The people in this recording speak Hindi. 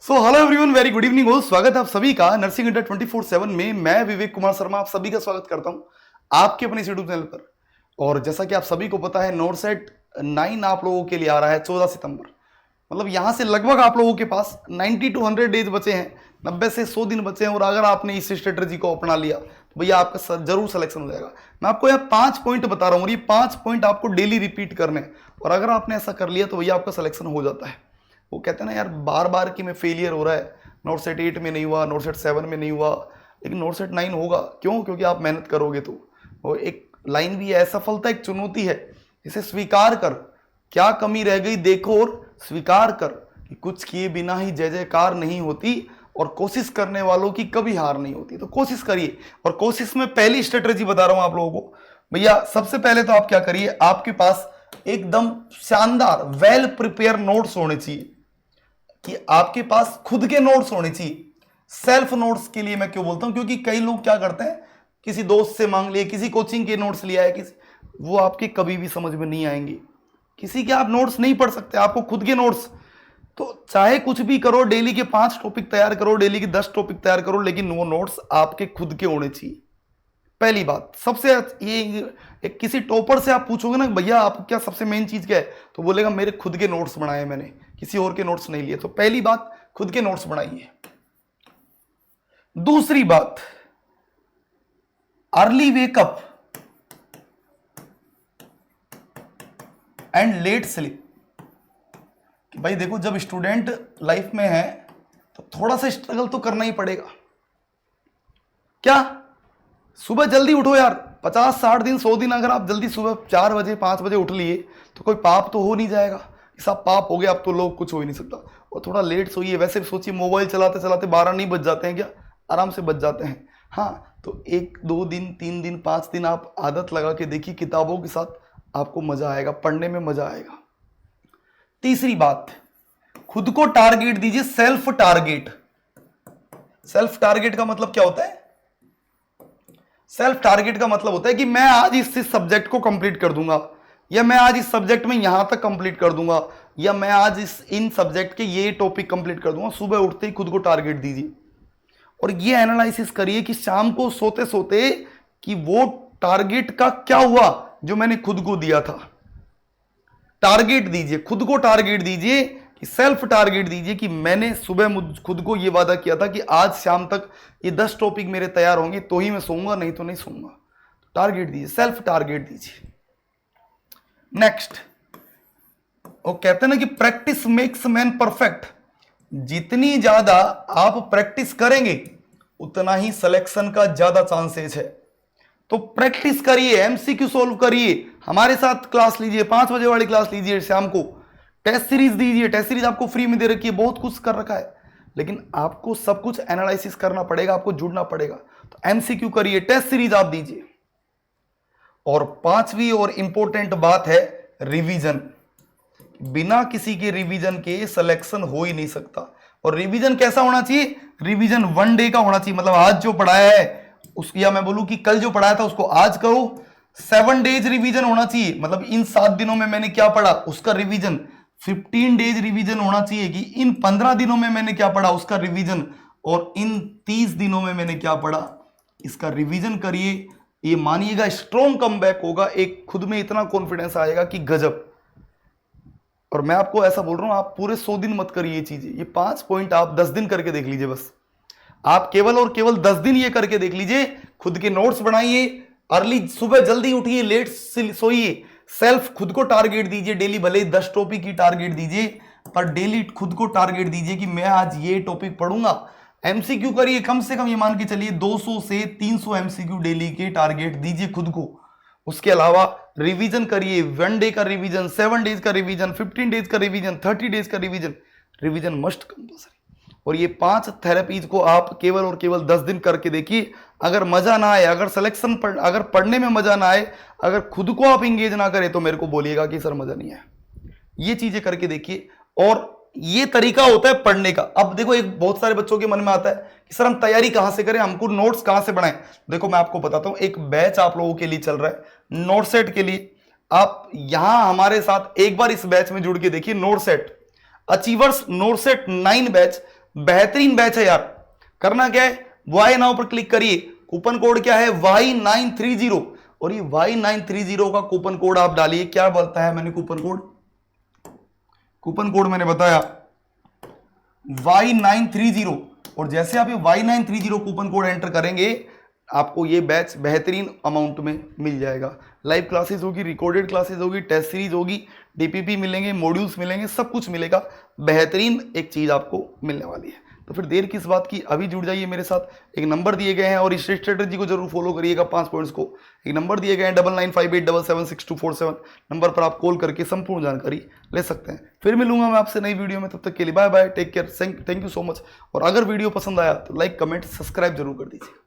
So hello everyone, very good evening हो। स्वागत है आप सभी का नर्सिंग अड्डा 24/7 में। मैं विवेक कुमार शर्मा आप सभी का स्वागत करता हूं आपके अपने यूट्यूब चैनल पर। और जैसा कि आप सभी को पता है, नोटसेट 9 आप लोगों के लिए आ रहा है 14 सितंबर। मतलब यहां से लगभग आप लोगों के पास 90 to 100 डेज बचे हैं, 90 से 100 दिन बचे हैं। और अगर आपने इस स्ट्रेटजी को अपना लिया तो भैया आपका जरूर सिलेक्शन हो जाएगा। मैं आपको यहाँ 5 पॉइंट बता रहा हूँ और ये 5 पॉइंट आपको डेली रिपीट करने हैं। और अगर आपने ऐसा कर लिया तो भैया आपका सिलेक्शन हो जाता है। वो कहते हैं ना यार, बार बार कि मैं फेलियर हो रहा है, नोटसेट 8 में नहीं हुआ, नोटसेट 7 में नहीं हुआ, लेकिन नोटसेट 9 होगा। क्यों? क्योंकि आप मेहनत करोगे तो। वो एक लाइन भी है, असफलता एक चुनौती है, इसे स्वीकार कर, क्या कमी रह गई देखो और स्वीकार कर कि कुछ किए बिना ही जय जयकार नहीं होती और कोशिश करने वालों की कभी हार नहीं होती। तो कोशिश करिए। और कोशिश में पहली स्ट्रेटेजी बता रहा हूं आप लोगों को भैया। सबसे पहले तो आप क्या करिए, आपके पास एकदम शानदार वेल प्रिपेयर नोट्स होने चाहिए, कि आपके पास खुद के नोट्स होने चाहिए। सेल्फ नोट्स के लिए मैं क्यों बोलता हूं, क्योंकि कई लोग क्या करते हैं, किसी दोस्त से मांग लिए, किसी कोचिंग के नोट्स लिया है, वो आपके कभी भी समझ में नहीं आएंगे। किसी के आप नोट्स नहीं पढ़ सकते, आपको खुद के नोट्स। तो चाहे कुछ भी करो, डेली के 5 टॉपिक तैयार करो, डेली के 10 टॉपिक तैयार करो, लेकिन वो नोट्स आपके खुद के होने चाहिए। पहली बात। सबसे ये किसी टॉपर से आप पूछोगे ना भैया आप क्या सबसे मेन चीज क्या है, तो बोलेगा मेरे खुद के नोट्स बनाए मैंने, किसी और के नोट्स नहीं लिए। तो पहली बात, खुद के नोट्स बनाइए। दूसरी बात, early wake up and let sleep. कि भाई देखो, जब स्टूडेंट लाइफ में है तो थोड़ा सा स्ट्रगल तो करना ही पड़ेगा। क्या? सुबह जल्दी उठो यार। 50-60 दिन 100 दिन अगर आप जल्दी सुबह 4 बजे 5 बजे उठ लिए तो कोई पाप तो हो नहीं जाएगा। सब पाप हो गया, अब तो लोग कुछ हो ही नहीं सकता। और थोड़ा लेट सोइए। वैसे भी सोचिए, मोबाइल चलाते चलाते 12 नहीं बज जाते हैं क्या? आराम से बज जाते हैं। हाँ, तो 1-2 दिन 3 दिन 5 दिन आप आदत लगा के देखिए, किताबों के साथ आपको मजा आएगा, पढ़ने में मजा आएगा। तीसरी बात, खुद को टारगेट दीजिए, सेल्फ टारगेट। सेल्फ टारगेट का मतलब क्या होता है? सेल्फ टारगेट का मतलब होता है कि मैं आज इस सब्जेक्ट को कंप्लीट कर दूंगा, या मैं आज इस सब्जेक्ट में यहां तक कंप्लीट कर दूंगा, या मैं आज इन सब्जेक्ट के ये टॉपिक कंप्लीट कर दूंगा। सुबह उठते ही खुद को टारगेट दीजिए और ये एनालिसिस करिए कि शाम को सोते सोते कि वो टारगेट का क्या हुआ जो मैंने खुद को दिया था। टारगेट दीजिए, खुद को टारगेट दीजिए, कि सेल्फ टारगेट दीजिए कि मैंने सुबह खुद को ये वादा किया था कि आज शाम तक ये 10 टॉपिक मेरे तैयार होंगे तो ही मैं सोऊंगा, नहीं तो नहीं सोऊंगा। टारगेट दीजिए, सेल्फ टारगेट दीजिए। नेक्स्ट, वो कहते हैं ना कि प्रैक्टिस मेक्स मैन परफेक्ट। जितनी ज्यादा आप प्रैक्टिस करेंगे उतना ही सिलेक्शन का ज्यादा चांसेस है। तो प्रैक्टिस करिए, एमसीक्यू सोल्व करिए, हमारे साथ क्लास लीजिए, 5 बजे वाली क्लास लीजिए, शाम को टेस्ट सीरीज दीजिए। टेस्ट सीरीज आपको फ्री में दे रखी है, बहुत कुछ कर रखा है, लेकिन आपको सब कुछ एनालिसिस करना पड़ेगा, आपको जुड़ना पड़ेगा। तो एमसीक्यू करिए, टेस्ट सीरीज आप दीजिए। और 5वीं और इंपॉर्टेंट बात है रिवीजन। बिना किसी के रिवीजन के सिलेक्शन हो ही नहीं सकता। और रिवीजन कैसा होना चाहिए? रिवीजन 1 डे का होना चाहिए। मतलब आज जो पढ़ाया है या मैं बोलूं कि कल जो पढ़ाया था उसको आज करो। 7 डेज रिवीजन होना चाहिए, मतलब इन 7 दिनों में मैंने क्या पढ़ा उसका रिवीजन। 15 डेज रिवीजन होना चाहिए कि इन 15 दिनों में मैंने क्या पढ़ा उसका रिवीजन। और इन 30 दिनों में मैंने क्या पढ़ा इसका रिवीजन करिए। ये मानिएगा स्ट्रॉन्ग कमबैक होगा, एक खुद में इतना कॉन्फिडेंस आएगा कि गजब। और मैं आपको ऐसा बोल रहा हूं, आप पूरे 100 दिन मत करिए ये चीजें। ये 5 पॉइंट आप 10 दिन करके देख लीजिए बस। आप केवल और केवल 10 दिन ये करके देख लीजिए। खुद के नोट्स बनाइए, अर्ली सुबह जल्दी उठिए, लेट सोइए, सेल्फ खुद को टारगेट दीजिए। डेली भले ही 10 टॉपिक की टारगेट दीजिए, पर डेली खुद को टारगेट दीजिए कि मैं आज ये टॉपिक पढ़ूंगा। एमसीक्यू करिए, कम से कम ये मान के चलिए 200 से 300 एमसीक्यू डेली के टारगेट दीजिए खुद को। उसके अलावा रिवीजन करिए, 1 डे का रिवीजन, 7 डेज का रिवीजन, 15 डेज का रिवीजन, 30 डेज का रिवीजन। Revision must compulsory. और ये 5 थेरेपीज को आप केवल और केवल 10 दिन करके देखिए। अगर मजा ना आए, अगर सिलेक्शन अगर पढ़ने में मजा ना आए, अगर खुद को आप इंगेज ना करें तो मेरे को बोलिएगा कि सर मजा नहीं आया। ये चीजें करके देखिए। और ये तरीका होता है पढ़ने का। अब देखो, एक बहुत सारे बच्चों के मन में आता है कि सर हम तैयारी कहां से करें, हमको नोट्स कहां से बनाएं। देखो मैं आपको बताता हूं, एक बैच आप लोगों के लिए चल रहा है नोटसेट के लिए। आप यहां हमारे साथ एक बार इस बैच में जुड़ के देखिए, नोटसेट अचीवर्स नोटसेट 9 बैच। बेहतरीन बैच है यार। करना क्या है, वाई नाउ पर क्लिक करिए, कूपन कोड क्या है Y930, और ये Y930 का कूपन कोड आप डालिए। क्या बोलता है मैंने कूपन कोड मैंने बताया Y930, और जैसे आप ये Y930 कूपन कोड एंटर करेंगे आपको ये बैच बेहतरीन अमाउंट में मिल जाएगा। लाइव क्लासेस होगी, रिकॉर्डेड क्लासेस होगी, टेस्ट सीरीज होगी, डीपीपी मिलेंगे, मॉड्यूल्स मिलेंगे, सब कुछ मिलेगा। बेहतरीन एक चीज आपको मिलने वाली है। तो फिर देर किस बात की, अभी जुड़ जाइए मेरे साथ। एक नंबर दिए गए हैं और इस स्ट्रेटजी को जरूर फॉलो करिएगा, 5 पॉइंट्स को। एक नंबर दिए गए हैं 9958776247, नंबर पर आप कॉल करके संपूर्ण जानकारी ले सकते हैं। फिर मिलूंगा मैं आपसे नई वीडियो में, तब तक के लिए bye bye, take care, thank you so much. और अगर वीडियो पसंद आया तो लाइक, कमेंट, सब्सक्राइब जरूर कर दीजिए।